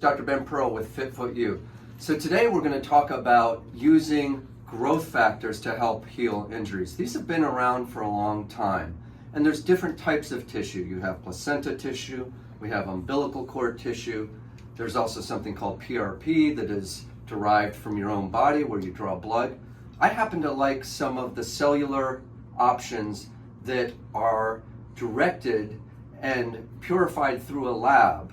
Dr. Ben Pearl with FitFootU. So today we're going to talk about using growth factors to help heal injuries. These have been around for a long time, and there's different types of tissue. You have placenta tissue, we have umbilical cord tissue. There's also something called PRP that is derived from your own body where you draw blood. I happen to like some of the cellular options that are directed and purified through a lab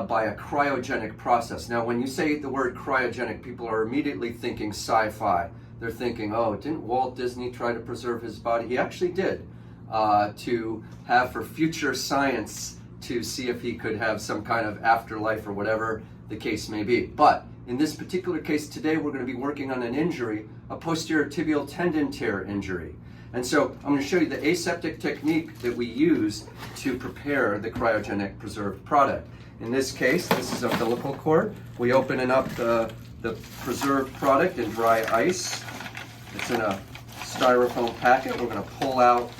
by a cryogenic process. Now, when you say the word cryogenic, people are immediately thinking sci-fi. They're thinking, oh, didn't Walt Disney try to preserve his body? He actually did, to have for future science to see if he could have some kind of afterlife or whatever the case may be. But in this particular case today, we're going to be working on an injury, a posterior tibial tendon tear injury. And so I'm going to show you the aseptic technique that we use to prepare the cryogenic preserved product. In this case, this is umbilical cord. We open up the preserved product in dry ice. It's in a styrofoam packet. We're going to pull out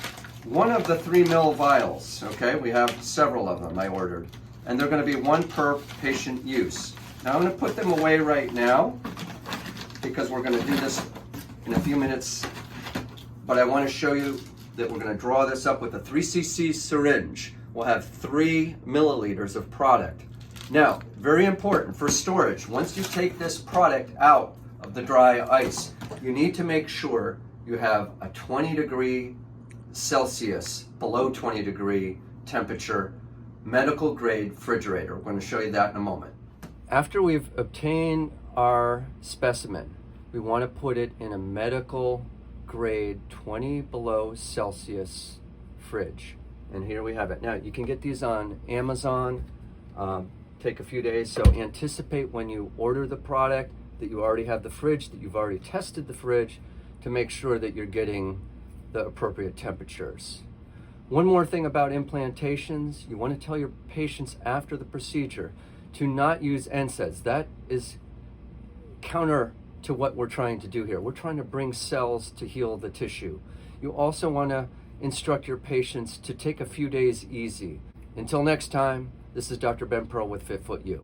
one of the 3 ml vials. Okay, we have several of them I ordered, and they're going to be one per patient use. Now I'm going to put them away right now because we're going to do this in a few minutes, but I want to show you that we're going to draw this up with a 3 cc syringe. We'll have 3 milliliters of product. Now, very important for storage, once you take this product out of the dry ice, you need to make sure you have a 20 Celsius, below 20 degree temperature, medical grade refrigerator. We're going to show you that in a moment. After we've obtained our specimen, we want to put it in a medical grade 20 below Celsius fridge. And here we have it. Now, you can get these on Amazon, take a few days. So anticipate when you order the product that you already have the fridge, that you've already tested the fridge to make sure that you're getting the appropriate temperatures. One more thing about implantations, you want to tell your patients after the procedure to not use NSAIDs. That is counter to what we're trying to do here. We're trying to bring cells to heal the tissue. You also want to instruct your patients to take a few days easy. Until next time, this is Dr. Ben Pearl with FitFootU.